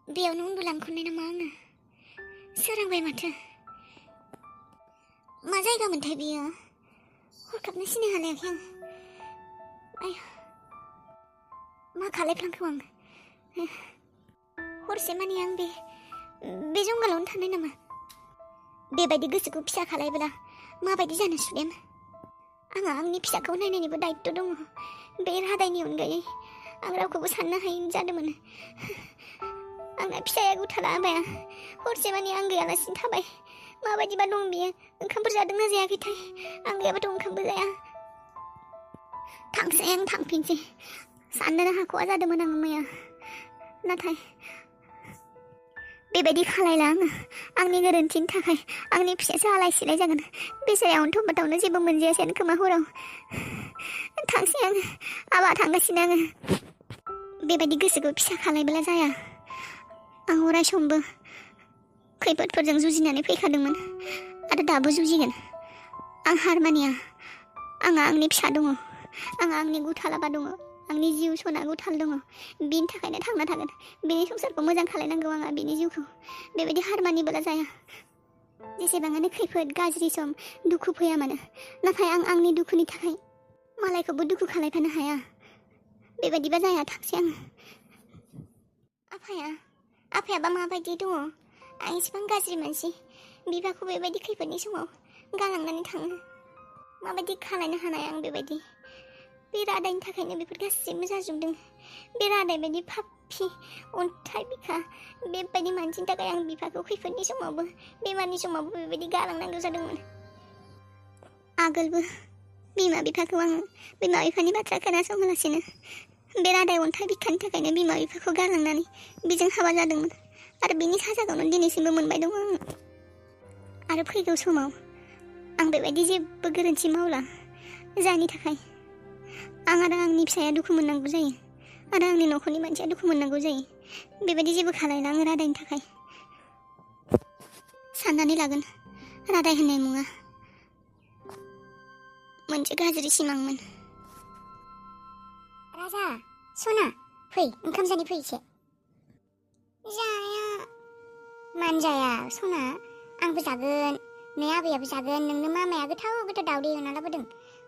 बेयावनो उन्दुलांखुनाय नामा आङो सोरांबाय माथो मा जायगामोनथाय बेयो हरखाबनो सिनाय हालायाखै आं आय मा खालायफ्लांखो आं हरसे मानि आं बे जंगलावनो थानाय नामा बेबायदि गोसोखौ फिसा खालायब्ला माबायदि जानो सुदेम आंहा आंनि फिसाखौ नायनायनिबो दायित्व दङ बे रादायनि अनगायै आं रावखौबो साननो हायै जादोंमोन आंना फिसाया गुथाला आबाया हरसे मानि आं गैयालासिनो थाबाय माबायदिबा दं बियो ओंखामफोर जादोंना जायाखैथाय आं गैयाबाथ' ओंखामबो जाया थांसै आं थांफिनसै साननोनो हाख'वा जादोंमोन आं मैया नाथाय बेबायदि खालायला आङो आंनि गोरोन्थिनि थाखाय आंनि फिसासो आलाय सिलाय जागोन बेसाया अन्थाव बाथावनो जेबो मोनजायासैनो खोमा हराव थांसै आङो आबा थांगासिनो आङो बेबायदि गोसोखौ फिसा खालायब्ला जाया आं अराय समबो खैफोदफोरजों जुजिनानै फैखादोंमोन आरो दाबो जुजिगोन आं हार मानिया आंहा आंनि फिसा दङ आंहा आंनि गुथालाबा दङ आंनि जिउ सना गुथाल दङ बिनि थाखायनो थांना थागोन बिनि संसारखौ मोजां खालायनांगौ आंहा बिनि जिउखौ बेबायदि हार मानिबोला जाया जेसेबाङानो खैफोद गाज्रि सम दुखु फैया मानो नाथाय आं आंनि दुखुनि थाखाय मालायखौबो दुखु खालायफानो हाया बेबायदिबा जाया थांसै आङो आफायाबा माबायदि दङ आं एसेबां गाज्रि मानसि बिफाखौ बेबायदि खैफोदनि समाव गालांनानै थाङो माबायदि खालायनो हानाय आं बेबायदि बे रादायनि थाखायनो बेफोर गासैबो जाजोबदों बे रादाय बायदि पापि अन्थाइ बिखा बेबायदि मानसिनि थाखाय आं बिफाखौ खैफोदनि समावबो बेमारनि समावबो बेबायदि गालांनांगौ जादोंमोन आगोलबो बिमा बिफाखौ आङो बिमा बिफानि बाथ्रा खोनासङालासिनो बे रादाय अन्थाइ बिखानि थाखायनो बिमा बिफाखौ गालांनानै बिजों हाबा जादोंमोन आरो बिनि साजाखौनो दिनैसिमबो मोनबाय दङ आङो आरो फैगौ समाव आं बेबायदि जेबो गोरोन्थि मावला जायनि थाखाय आं आरो आंनि फिसाया दुखु मोननांगौ जायो आरो आंनि न'खरनि मानसिया दुखु मोननांगौ जायो बेबायदि जेबो खालायला आङो रादायनि थाखाय साननानै लागोन रादाय होननाय मुङा मोनसे गाज्रि सिमांमोन राजा सना फै ओंखाम जानि फै एसे जाया मानो जाया सना आंबो जागोन नै आबैयाबो जागोन नोंनो मामाया गोथाव गोथाव दावदै एवना लाबोदों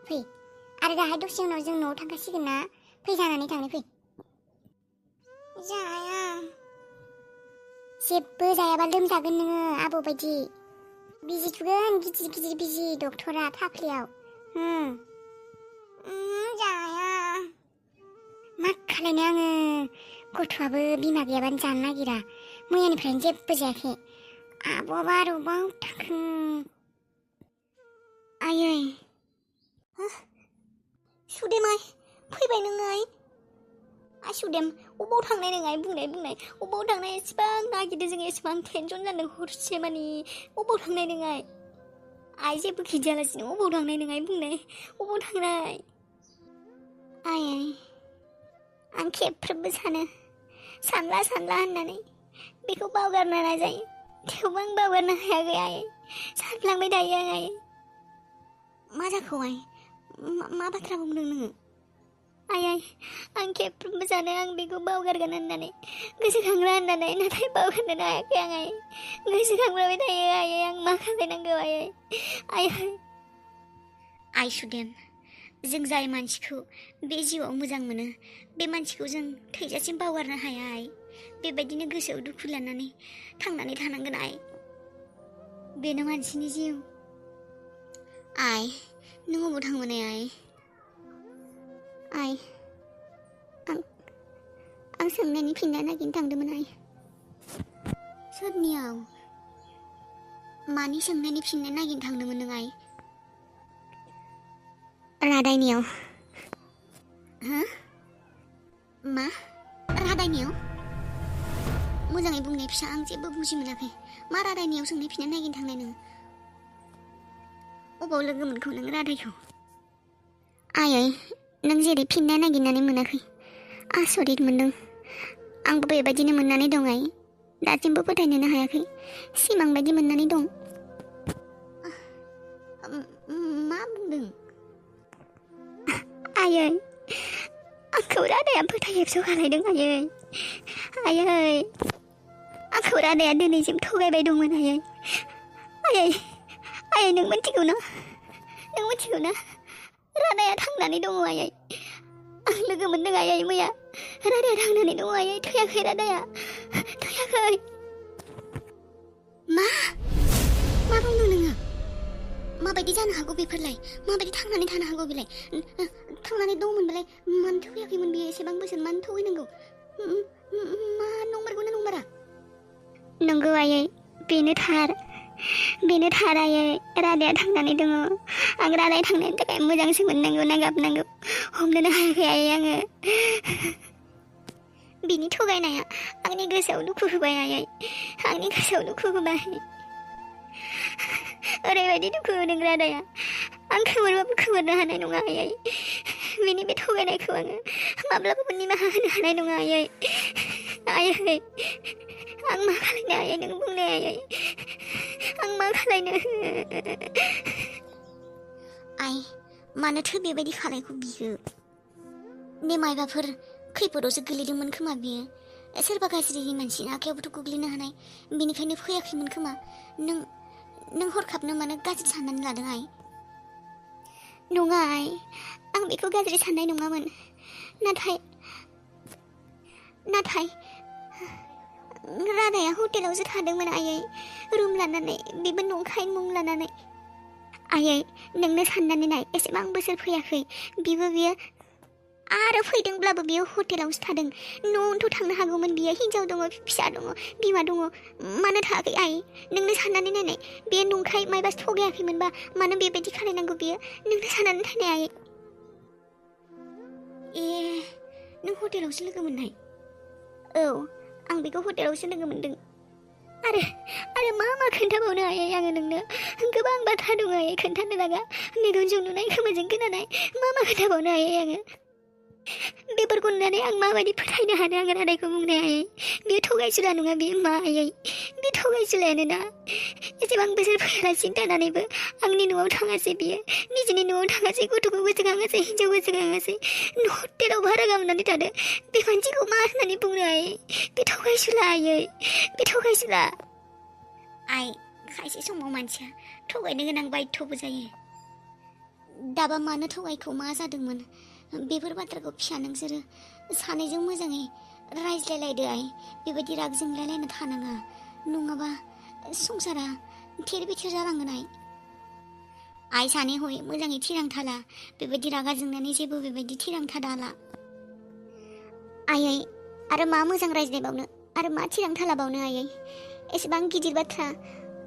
फै आरो दाहाय दसे उनाव जों न'आव थांखासिगोन ना फै जानानै थांनो फै जाया जेबो जायाबा लोमजागोन नोङो आबौ बायदि बिजि थुगोन गिदिर गिदिर बिजि डक्टरा फाफ्लियाव जाया मा खालायनो आङो गथ'आबो बिमा गैयाबानो जानो नागिरा मैयानिफ्रायनो जेबो जायाखै आब'आबा आरो अबाव थांखो आयै सुदेमाय फैबाय नोङो सुदेम अबाव थांनाय नोङाय बुंनाय अबाव थांनाय एसेबां नागिरदों जों एसेबां टेनसन जादों हरसे मानि अबाव थांनाय नोङाय आइ जेबो खिन्थियालासिनो अबाव थांनाय नोङाय बुंनाय अबाव थांनाय आयै आं खेबफ्रोमबो सानला होननानै बेखौ बावगारनो नाजायो थेवबो आं बावगारनो हायाखै आयै सानफ्लांबाय थायो आं आयै मा जाखो आइ मा बाथ्रा बुंदों नोङो आयै आं खेबफ्रोमबो सानो आं बेखौ बावगारगोन होननानै गोसोखांग्रा होननानै नाथाय बावगारनो हायाखै आं आयै गोसोखांबाय थायो आयै आं मा खालायनांगौ आइ सुदेम जों जाय मानसिखौ बे जिउआव मोजां मोनो बे मानसिखौ जों थैजासिम बावगारनो हाया आइ बेबायदिनो गोसोआव दुखु लानानै थांनानै थानांगोन आइ बेनो मानसिनि जिउ आइ नों अबाव थांबोनाय आइ आं सोंनायनि फिननाय नागिरनो थांदोंमोन आइ सोरनियाव मानि सोंनायनि फिननाय नागिरनो थांदोंमोन नों आइ रादायनियाव मा रादायनियाव मोजाङै बुंनाय फिसा आं जेबो बुजि मोनाखै मा रादायनियाव सोंनाय फिननाय नागिरनो थांनाय नोङो अबाव लोगो मोनखौ नों रादायखौ आयै नों जेरै फिननाय नागिरनानै मोनाखै आसरित मोनदों आंबो बेबायदिनो मोननानै दं आइ दासिमबो फोथायनोनो हायाखै सिमां बायदि मोननानै दं मा बुंदों आयै आंखौ रादाया फोथायहेबस' खालायदों आयै आयै आंखौ रादाया दिनैसिम थगायबाय दंमोन आयै आयै आयै नों मिथिगौ ना रादाया थांनानै दङ आयै आं लोगो मोनदों आयै मैया रादाया थांनानै दङ आयै थैयाखै रादाया थैयाखै मा बुंदों नोङो माबायदि जानो हागौ बेफोरलाय माबायदि थांनानै थानो हागौ बेलाय थांनानै दंमोनबालाय मानो थैयाखैमोन बियो एसेबां बोसोर मानो थगायनांगौ मा नंमारगौना नंमारा नंगौ आयै बेनो थार आयै रादाया थांनानै दङ आं रादाया थांनायनि थाखाय मोजांसो मोननांगौ ना गाबनांगौ हमनोनो हायाखै आयै आङो बिनि थगायनाया आंनि गोसोआव दुखु होबाय आयै आंनि गोसोआव दुखु होबाय ओरैबायदि दुखु होदों रादाया आं खोमोरबाबो खोमोरनो हानाय नङा आयै बिनि बे थगायनायखौ आङो माब्लाबाबो निमाहा होनो हानाय नङा आयै आं मा खालायनो आयै नों बुंनाय आयै आं मा खालायनो आइ मानोथो बेबायदि खालायखौ बियो ने मायबाफोर खैफोदावसो गोलैदोंमोन खोमा बियो सोरबा गाज्रि मानसिनि आखायावबोथ' गोग्लैनो हानाय बेनिखायनो फैयाखैमोन खोमा नों हरखाबनो मानो गाज्रि साननानै लादों आइ नङा आइ आं बेखौ गाज्रि साननाय नङामोन नाथाय रादाया हटेलावसो थादोंमोन आयै रुम लानानै बेबो नंखाय मुं लानानै आयै नोंनो साननानै नाय एसेबां बोसोर फैयाखै बियो आरो फैदोंब्लाबो बियो हटेलावसो थादों न'आवथ' थांनो हागौमोन बियो हिन्जाव दङ फिसा दङ बिमा दङ मानो थाङाखै आइ नोंनो साननानै नायनाय बे नंखाय मायबा थगायाखैमोनबा मानो बेबायदि खालायनांगौ बियो नोंनो साननानै नायनाय आइ नों हटेलावसो लोगो मोननाय औ आं बेखौ हटेलावसो लोगो मोनदों आरो मा खोन्थाबावनो आयै आङो नोंनो गोबां बाथ्रा दङ आयै खोन्थानो लागा मेगनजों नुनाय खोमाजों खोनानाय मा खोन्थाबावनो आयै आङो बेफोरखौ नुनानै आं माबायदि फोथायनो हानो आं रादायखौ बुंनाय आयै बे थगायसुला नङा बे मा आयै बे थगायसुलायानो ना एसेबां बोसोर फैयालासिनो थानानैबो आंनि न'आव थाङासै बियो निजेनि न'आव थाङासै गथ'खौ गोसोखाङासै हिन्जाव गोसोखाङासै हटेलाव भारा गामनानै थादो बे मानसिखौ मा होननानै बुंनो आयै बे थगायसुला आयै बे थगायसुला आइ खायसे समाव मानसिया थगायनो गोनां बायध'बो जायो दाबा मानो थगायखौ मा जादोंमोन बेफोर बाथ्राखौ फिसा नोंसोरो सानैजों मोजाङै रायज्लायलायदो आइ बेबायदि राग जोंलायलायना थानाङा नङाबा संसारा थेर बेथेर जालांगोन आइ सानै हय मोजाङै थिरांथा ला बेबायदि रागा जोंनानै जेबो बेबायदि थिरांथा दाला आयै आरो मा मोजां रायज्लायबावनो आरो मा थिरांथा लाबावनो आयै एसेबां गिदिर बाथ्रा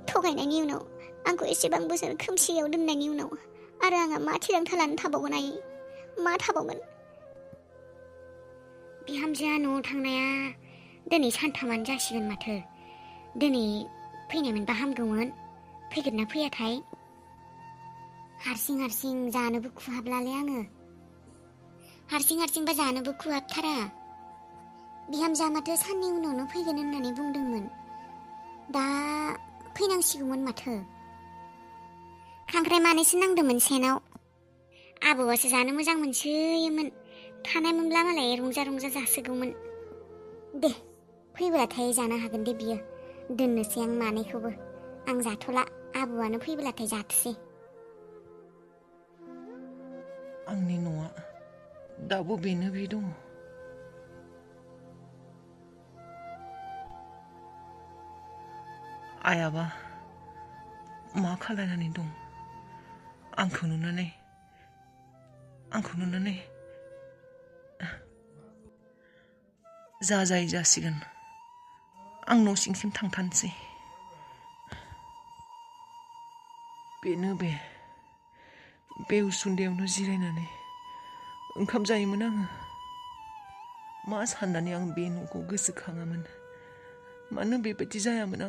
थगायनायनि उनाव आंखौ एसेबां बोसोर खोमसियाव दोननायनि उनाव आरो आंहा मा थिरांथा लानो थाबावगोन आयै मा थाबावगोन बिहामजोआ न'आव थांनाया दिनै सानथामानो जासिगोन माथो दिनै फैनायमोनबा हामगौमोन फैगोन ना फैयाथाय हारसिं जानोबो खुहाबलालै आङो हारसिंबा जानोबो खुहाबथारा बिहामजोआ माथो साननै उनावनो फैगोन होननानै बुंदोंमोन दा फैनांसिगौमोन माथो खांख्राइ मानैसो नांदोंमोन सेनाव आबौआसो जानो मोजां मोनसोयोमोन थानायमोनब्ला मालाय रंजा जासोगौमोन दे फैब्लाथाय जानो हागोन दे बियो दोननोसै आं मानैखौबो आं जाथ'ला आबौआनो फैब्लाथाय जाथोसै आंनि न'आ दाबो बेनो बे दङ आयाबा मा खालायनानै दं आंखौ नुनानै जाय जासिगोन आं न' सिंसिम थांथानसै बेनो बे उसुन्दैयावनो जिरायनानै ओंखाम जायोमोन आङो मा साननानै आं बे न'खौ गोसोखाङामोन मानो बेबायदि जायामोन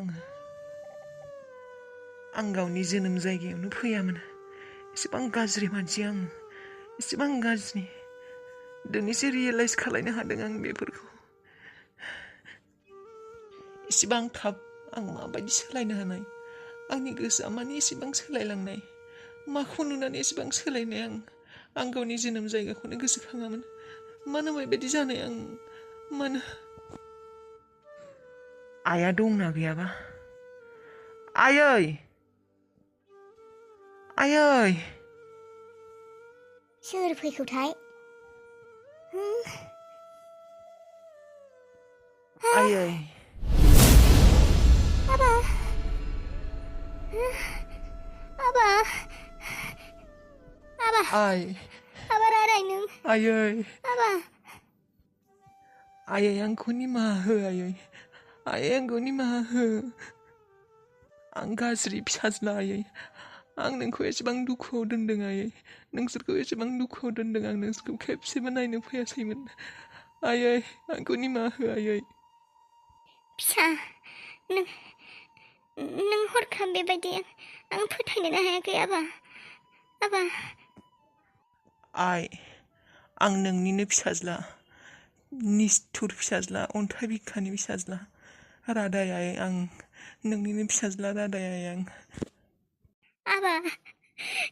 आं गावनि जोनोम जायगायावनो फैयामोन एसेबां गाज्रि मानसि आं एसेबां गाज्रि दिनैसो रियेलाइज खालायनो हादों आं बेफोरखौ एसेबां थाब आं माबायदि सोलायनो हानाय आंनि गोसोआ माने एसेबां सोलायलांनाय माखौ नुनानै एसेबां सोलायनाय आं गावनि जोनोम जायगाखौनो गोसोखाङामोन मानो बेबायदि जानाय आं मानो आइया दंना गैयाबा आयै आयै सोर फैखोथाय आयै आबा आबा आबा आइ आबा राराय नों आयै आबा आयै आंखौ निमाहा हो आयै आयै आंखौ निमाहा हो आं गाज्रि फिसाज्ला आयै आं नोंखौ एसेबां दुखुआव दोनदों आयै नोंसोरखौ एसेबां दुखुआव दोनदों आं नोंसोरखौ खेबसेबो नायनो फैयासैमोन आयै आंखौ निमाहा हो आयै फिसा नों हरखाब बेबायदि आं फोथायनोनो हायाखै आबा आबा आइ आं नोंनिनो फिसाज्ला निस्थुर फिसाज्ला अन्थाइ बिखानि फिसाज्ला रादाय आइ आं नोंनिनो फिसाज्ला रादाय आइ आं आबा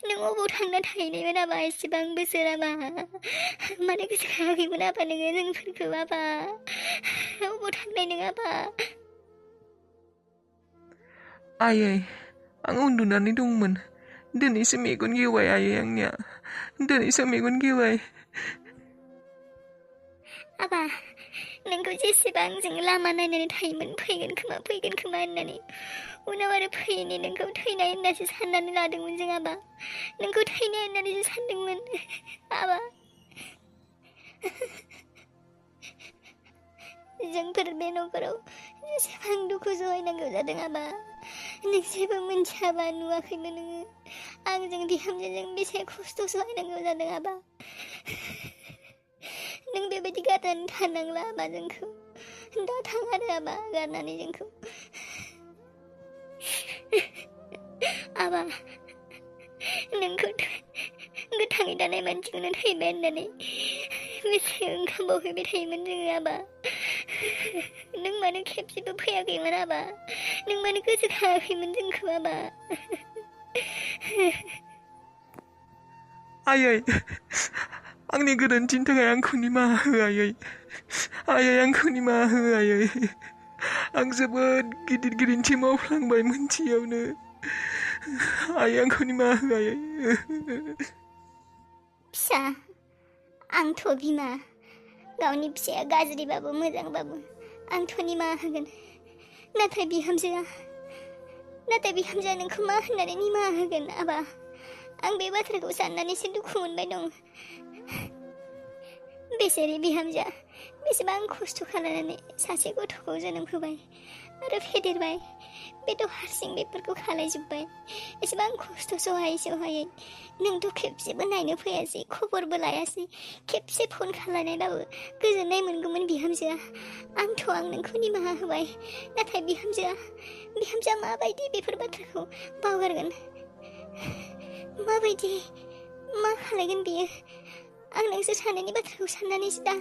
नों अबाव थांना थाहैनायमोन आबा एसेबां बोसोर आबा मानो गोसोखाङाखैमोन आबा नोङो जोंफोरखौ आबा अबाव थांनाय नों आबा आयै आं उन्दुनानै दंमोन दिनैसो मेगन गेवबाय आयै आंनिया दिनैसो मेगन गेवबाय आबा नोंखौ जेसेबां जों लामा नायनानै थायोमोन फैगोन खोमा होननानै उनाव आरो फैयैनि नोंखौ थैनाय होननासो साननानै लादोंमोन जों आबा नोंखौ थैनाय होननानैसो सानदोंमोन आबा जोंफोर बे न'खराव जेसेबां दुखु सहायनांगौ जादों आबा नों जेबो मिन्थियाबा नुवाखैमोन नोङो आंजों बिहामजोजों बेसे खस्थ' सहायनांगौ जादों आबा नों बेबायदि गारनानै थानांला आबा जोंखौ दा थां आरो आबा गारनानै जोंखौ आबा नोंखौ गोथाङै दानाय मानसिखौनो थैबाय होननानै बेसे ओंखाम बावहैबाय थायोमोन जोङो आबा नों मानो खेबसेबो फैयाखैमोन आबा नों मानो गोसोखाङाखैमोन जोंखौ आबा आयै आंनि गोरोन्थिनि थाखाय आंखौ निमाहा हो आयै आयै आंखौ निमाहा हो आयै आं जोबोद गिदिर गोरोन्थि मावफ्लांबाय मोनथियावनो आयै आंखौ निमाहा हो आयै फिसा आंथ' बिमा गावनि फिसाया गाज्रिबाबो मोजांबाबो आंथ' निमाहा होगोन नाथाय बिहामजोआ नोंखौ मा होननानै निमाहा होगोन आबा आं बे बाथ्राखौ साननानैसो दुखु मोनबाय दं बेसेरि बिहामजोआ बेसेबां खस्थ' खालामनानै सासे गथ'खौ जोनोम होबाय आरो फेदेरबाय बेथ' हारसिं बेफोरखौ खालायजोब्बाय एसेबां खस्थ' सहायै नोंथ' खेबसेबो नायनो फैयासै खबरबो लायासै खेबसे फन खालायनायबाबो गोजोननाय मोनगौमोन बिहामजोआ आं नोंखौ निमाहा होबाय नाथाय बिहामजोआ माबायदि बेफोर बाथ्राखौ बावगारगोन माबायदि मा खालायगोन बियो आं नोंसोर सानैनि बाथ्राखौ साननानैसो दा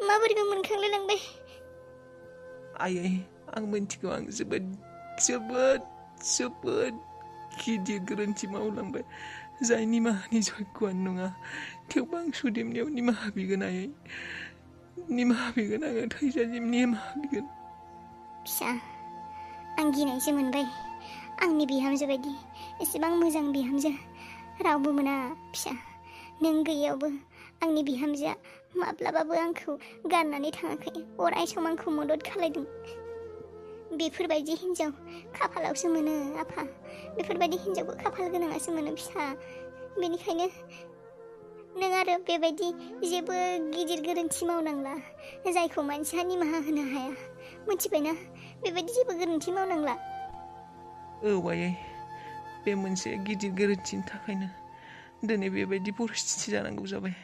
माबोरैबा मोनखांलाय लांबाय आयै आं मिन्थिगौ आं जोबोद गिदिर गोरोन्थि मावलांबाय जाय निमाहानि जग्यआनो नङा थेवबो आं सुदेमनियाव निमाहा बिगोन आयै निमाहा बिगोन आङो थैजासिम निमाहा बिगोन फिसा आं गिनायसो मोनबाय आंनि बिहामजो बायदि एसेबां मोजां बिहामजो रावबो मोना फिसा नों गैयावबो आंनि बिहामजोआ माब्लाबाबो आंखौ गारनानै थाङाखै अराय सम आंखौ मदद खालायदों बेफोरबायदि हिन्जाव खाफालावसो मोनो आफा बेफोरबायदि हिन्जावखौ खाफाल गोनाङासो मोनो फिसा बेनिखायनो नों आरो बेबायदि जेबो गिदिर गोरोन्थि मावनांला जायखौ मानसिया निमाहा होनो हाया मिथिबायना बेबायदि जेबो गोरोन्थि मावनांला औ आयै बे मोनसे गिदिर गोरोन्थिनि थाखायनो दिनै बेबायदि परिस्थिति जानांगौ जाबाय